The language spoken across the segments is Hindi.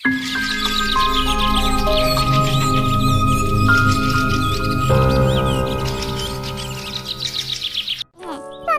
रानो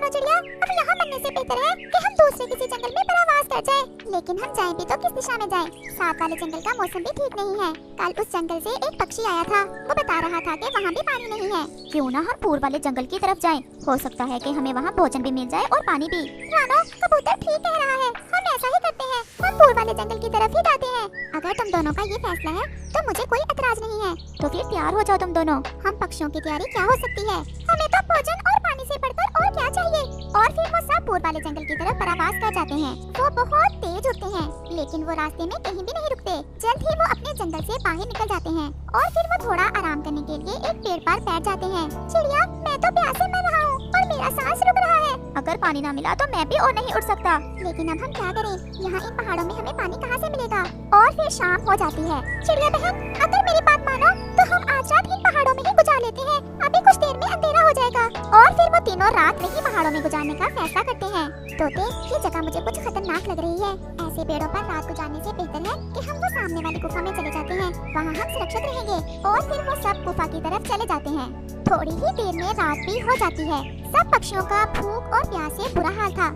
चिड़िया, अब यहाँ बनने से बेहतर है कि हम दूसरे किसी जंगल में प्रवास कर जाएं। लेकिन हम जाएं भी तो किस दिशा में जाएं? साथ वाले जंगल का मौसम भी ठीक नहीं है। कल उस जंगल से एक पक्षी आया था, वो बता रहा था कि वहाँ भी पानी नहीं है। क्यों ना हम पूर्व वाले जंगल की तरफ जाएं? हो सकता है कि हमें वहाँ भोजन भी मिल जाए और पानी भी। रानो, कबूतर ठीक कह रहा है, हम ऐसा ही करते हैं, हम पूर्व वाले जंगल की तरफ ही जाते हैं। अगर तुम दोनों का ये फैसला है तो मुझे कोई एतराज नहीं है। तो फिर तैयार हो जाओ तुम दोनों। हम पक्षियों की तैयारी क्या हो सकती है? हमें तो भोजन और पानी से बढ़कर और क्या चाहिए? और फिर वो सब पूर्व वाले जंगल की तरफ प्रवास कर जाते हैं। वो बहुत तेज उड़ते हैं, लेकिन वो रास्ते में कहीं भी नहीं रुकते। जल्द ही वो अपने जंगल से बाहर निकल जाते हैं और फिर वो थोड़ा आराम करने के लिए एक पेड़ पर बैठ जाते हैं। चिड़िया, मैं तो प्यासे मर रहा हूँ और मेरा सांस रुक रहा है। अगर पानी ना मिला तो मैं भी और नहीं उड़ सकता। लेकिन अब हम क्या करें? यहाँ इन पहाड़ों में हमें पानी कहाँ से मिलेगा? और फिर शाम हो जाती है। चिड़िया बहन, अगर मेरी बात मानो तो हम आज रात इन पहाड़ों में ही गुजार लेते हैं। अभी कुछ देर में अंधेरा हो जाएगा। और फिर वो तीनों रात में ही पहाड़ों में गुजारने का फैसला करते हैं। तोते, ये जगह मुझे कुछ खतरनाक लग रही है। ऐसे पेड़ों पर रात गुजारने से बेहतर है कि हम वो सामने वाली गुफा में चले जाते हैं। वहाँ हम सुरक्षित रहेंगे। और फिर वो सब गुफा की तरफ चले जाते हैं। थोड़ी ही देर में रात भी हो जाती है। सब पक्षियों का भूख और प्यास से बुरा हाल था।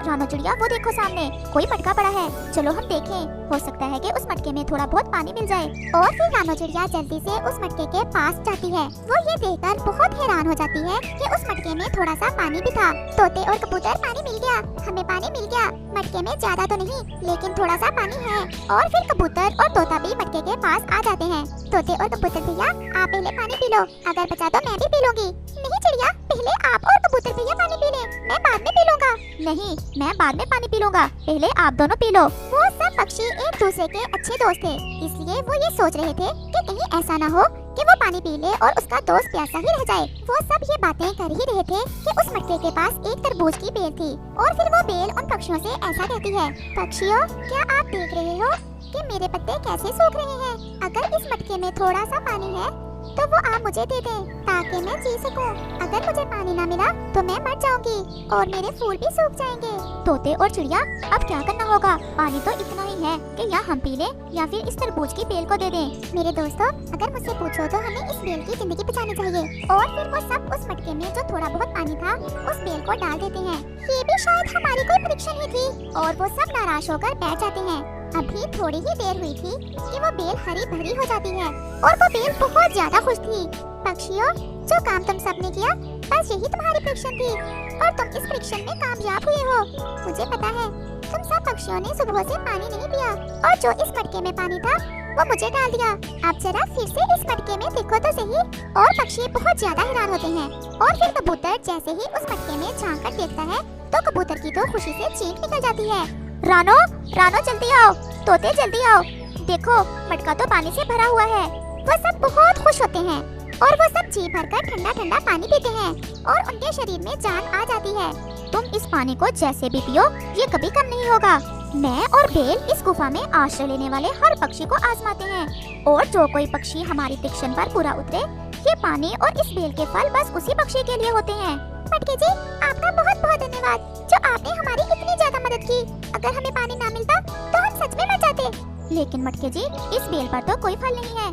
रानो चिड़िया, वो देखो सामने कोई मटका पड़ा है, चलो हम देखें। हो सकता है कि उस मटके में थोड़ा बहुत पानी मिल जाए। और फिर रानो चिड़िया जल्दी से उस मटके के पास जाती है। वो ये देखकर बहुत हैरान हो जाती है कि उस मटके में थोड़ा सा पानी भी था। तोते और कबूतर, पानी मिल गया, हमें पानी मिल गया। मटके में ज्यादा तो नहीं, लेकिन थोड़ा सा पानी है। और फिर कबूतर और तोता भी मटके के पास आ जाते हैं। तोते और कबूतर भैया, आप पहले पानी पी लो, अगर बचा तो मैं भी पी लूंगी। नहीं चिड़िया, पहले आप और कबूतर भैया पानी पी लें, मैं बाद में पी लूंगा। नहीं, मैं बाद में पानी पी लूंगा, पहले आप दोनों पी लो। वो सब पक्षी एक दूसरे के अच्छे दोस्त थे, इसलिए वो ये सोच रहे थे कि कहीं ऐसा ना हो कि वो पानी पी ले और उसका दोस्त प्यासा ही रह जाए। वो सब ये बातें कर ही रहे थे कि उस मटके के पास एक तरबूज की बेल थी। और फिर वो बेल उन पक्षियों से ऐसा कहती है, पक्षियों, क्या आप देख रहे हो कि मेरे पत्ते कैसे सूख रहे हैं? अगर इस मटके में थोड़ा सा पानी है तो वो आप मुझे दे दें ताकि मैं जी सकूं। अगर मुझे पानी ना मिला तो मैं मर जाऊंगी और मेरे फूल भी सूख जाएंगे। तोते और चिड़िया, अब क्या करना होगा? पानी तो इतना ही है कि या हम पी लें या फिर इस तरबूज की बेल को दे दें। मेरे दोस्तों, अगर मुझसे पूछो तो हमें इस बेल की जिंदगी बचानी चाहिए। और फिर वो सब उस मटके में जो थोड़ा बहुत पानी था उस बेल को डाल देते हैं। ये भी शायद हमारी कोई परीक्षण ही थी। और वो सब नाराज होकर बैठ जाते हैं। अभी थोड़ी ही देर हुई थी कि वो बेल हरी भरी हो जाती है और वो बेल बहुत ज्यादा खुश थी। पक्षियों, जो काम तुम सबने किया, बस यही तुम्हारी परीक्षण थी और तुम इस परीक्षण में कामयाब हुए हो। मुझे पता है तुम सब पक्षियों ने सुबह से पानी नहीं पिया और जो इस मटके में पानी था वो मुझे डाल दिया। अब जरा फिर से इस मटके में देखो तो सही। और पक्षी बहुत ज्यादा हैरान होते हैं। और फिर कबूतर जैसे ही उस मटके में झांक कर देखता है तो कबूतर की तो खुशी से चीख निकल जाती है। रानो, रानो जल्दी आओ, तोते जल्दी आओ, देखो मटका तो पानी से भरा हुआ है। वो सब बहुत खुश होते हैं और वो सब जी भरकर ठंडा ठंडा पानी पीते हैं और उनके शरीर में जान आ जाती है। तुम इस पानी को जैसे भी पियो, ये कभी कम नहीं होगा। मैं और बेल इस गुफा में आश्रय लेने वाले हर पक्षी को आजमाते हैं और जो कोई पक्षी हमारी परीक्षण पर पूरा उतरे, ये पानी और इस बेल के फल बस उसी पक्षी के लिए होते हैं। मटके जी, आपका बहुत बहुत धन्यवाद जो आपने हमारी इतनी ज्यादा मदद की। अगर हमें पानी ना मिलता तो हम सच में मर जाते। लेकिन मटके जी, इस बेल पर तो कोई फल नहीं है।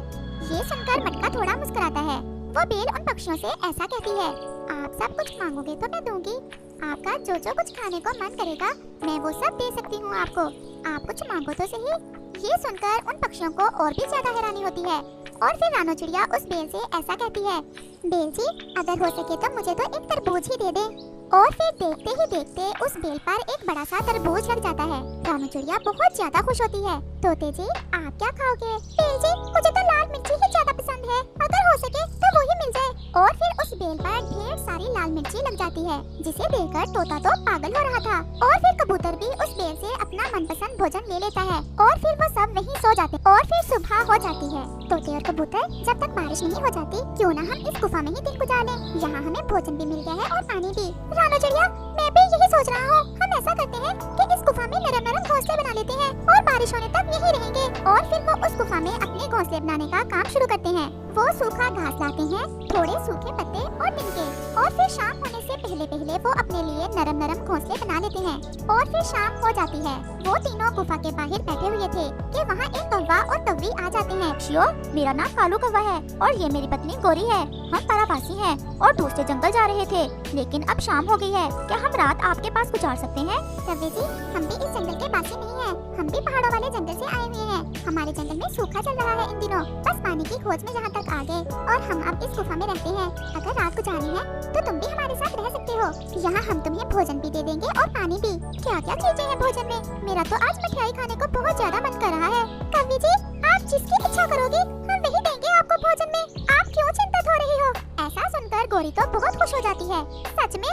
ये सुनकर मटका थोड़ा मुस्कुराता है। वो बेल उन पक्षियों से ऐसा कहती है, आप सब कुछ मांगोगे तो मैं दूंगी। आपका जो जो कुछ खाने को मन करेगा मैं वो सब दे सकती हूँ आपको। आप कुछ मांगो तो सही। ये सुनकर उन पक्षियों को और भी ज्यादा हैरानी होती है। और फिर रानो चिड़िया उस बेल से ऐसा कहती है, बेल जी, अगर हो सके तो मुझे तो एक तरबूज ही दे दे। और फिर देखते ही देखते उस बेल पर एक बड़ा सा तरबूज लग जाता है। रानो चिड़िया बहुत ज्यादा खुश होती है। तोते जी, आप क्या खाओगे? बेल जी, मुझे तो लाल मिर्ची ही ज्यादा पसंद है, अगर हो सके तो वो ही मिल जाए। और फिर उस बेल पर ढेर सारी लाल मिर्ची लग जाती है, जिसे देखकर तोता तो पागल हो रहा था। और फिर कबूतर भी उस बेल से अपना मनपसंद भोजन ले लेता है और फिर वो सब वहीं सो जाते। और फिर सुबह हो जाती है। तोते और कबूतर, जब तक बारिश नहीं हो जाती क्यों ना हम इस गुफा में ही दिन गुजार लें। यहाँ हमें भोजन भी मिल गया है और पानी भी। रानो चिड़िया, मैं भी यही सोच रहा हूँ। हम ऐसा करते हैं कि इस गुफा में नरम नरम घोंसले बना लेते हैं और बारिश होने तक यही रहेंगे। और फिर वो उस गुफा में अपने घोंसले बनाने का काम शुरू करते हैं। वो सूखा घास लाते हैं, थोड़े सूखे पत्ते और टिंके। और फिर शाम होने से पहले पहले वो अपने लिए नरम नरम घोंसले बना लेते हैं और फिर शाम हो जाती है। वो तीनों गुफा के बाहर बैठे हुए थे कि वहाँ एक कौवा और कौवी आ जाते हैं। पक्षियों, मेरा नाम कालू कौवा है और ये मेरी पत्नी गोरी है। हम परावासी हैं और दूसरे जंगल जा रहे थे, लेकिन अब शाम हो गई है। क्या हम रात आपके पास गुजार सकते हैं? कौवे जी, हम भी इस जंगल के बासी नहीं हैं। हम भी पहाड़ों वाले जंगल से आए हुए हैं। हमारे जंगल में सूखा चल रहा है इन दिनों। बस पानी की खोज में जहाँ तक आ गए और हम अब इस गुफा में रहते हैं। अगर रात गुजारनी है तो तुम भी हमारे साथ रह सकते हो। यहाँ हम तुम्हें भोजन भी दे देंगे और पानी भी। क्या क्या चीजें हैं भोजन में? मेरा तो आज मिठाई खाने को बहुत ज्यादा मन कर रहा है। कौवी जी, आप जिसकी इच्छा करोगे हम वही देंगे आपको भोजन में। आप क्यों चिंतित हो रही हो? ऐसा सुनकर गोरी तो बहुत खुश हो जाती है। सच में?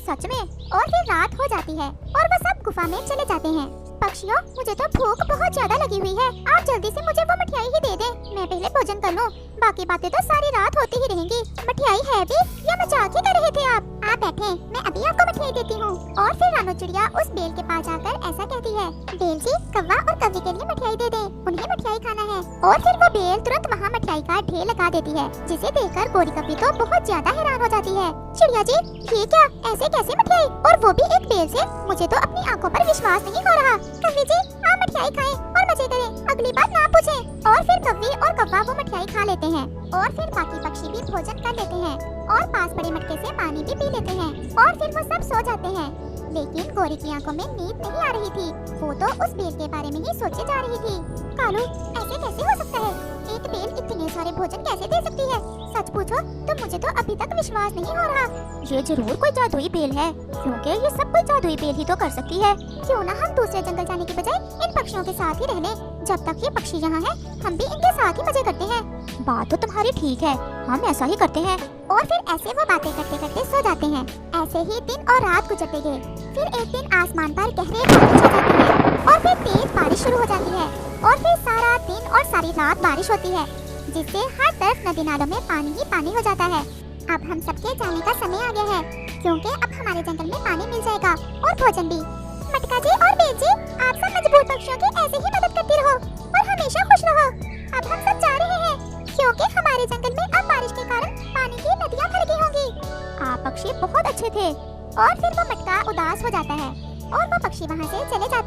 सच में। और फिर रात हो जाती है और वो सब गुफा में चले जाते हैं। पक्षियों, मुझे तो भूख बहुत ज्यादा लगी हुई है। आप जल्दी से मुझे वो मिठाई ही दे दें। मैं पहले भोजन कर लूं। बाकी बातें तो सारी रात होती ही रहेंगी। मिठाई है भी या मजाक ही कर रहे थे आप बैठे, मैं अभी आपको मिठाई देती हूँ। और फिर रानो चिड़िया उस बेल के पास जाकर ऐसा कहती है, बेल जी, कौवा और कौवी के लिए मिठाई दे दें, उन्हें मिठाई खाना है। और फिर वो बेल तुरंत वहाँ मिठाई का ढेर लगा देती है, जिसे देखकर गोरी कौवी तो बहुत ज्यादा हैरान हो जाती है। चिड़िया जी, ये क्या, ऐसे कैसे मिठाई, और वो भी एक बेल से? मुझे तो अपनी आंखों पर विश्वास नहीं हो रहा। कौवी जी, आप मिठाई खाएं और मजे करें, अगली बार ना पूछें। और फिर कौवी और कौवा वो मिठाई खा लेते हैं और फिर बाकी पक्षी भी भोजन कर लेते हैं और पास पड़े मटके से पानी भी पी लेते हैं और फिर वो सब सो जाते हैं। लेकिन गोरी की आंखों में नींद नहीं आ रही थी। वो तो उस बेल के बारे में ही सोचे जा रही थी। कालू, ऐसे कैसे हो सकता है? एक बेल इतने सारे भोजन कैसे दे सकती है? सच पूछो तो मुझे तो अभी तक विश्वास नहीं हो रहा। ये जरूर कोई जादुई बेल है, क्योंकि ये सब कोई जादुई बेल ही तो कर सकती है। क्यों ना हम दूसरे जंगल जाने के बजाय इन पक्षियों के साथ ही रह लें। जब तक ये पक्षी यहाँ हैं, हम भी इनके साथ ही मजे करते हैं। बात तो तुम्हारी ठीक है, हम ऐसा ही करते हैं। और फिर ऐसे वो बातें करते करते सो जाते हैं। ऐसे ही दिन और रात गुजरते गए। फिर एक दिन आसमान पर गहरे बादल छा जाते हैं और फिर तेज बारिश शुरू हो जाती है और फिर सारा दिन और सारी रात बारिश होती है, जिससे हर तरफ नदी नालों में पानी ही पानी हो जाता है। अब हम सबके जाने का समय आ गया है, क्योंकि अब हमारे जंगल में पानी मिल जाएगा और भोजन भी। मटका जी और बेल जी, आप सब मजबूर पक्षियों की ऐसे ही मदद करते रहो और हमेशा खुश रहो। अब हम सब जा रहे हैं, क्योंकि हमारे जंगल में अब बारिश के कारण पानी की नदियाँ भर गई होंगी। आप पक्षी बहुत अच्छे थे। और फिर वो मटका उदास हो जाता है और वो पक्षी वहाँ से चले जाते हैं।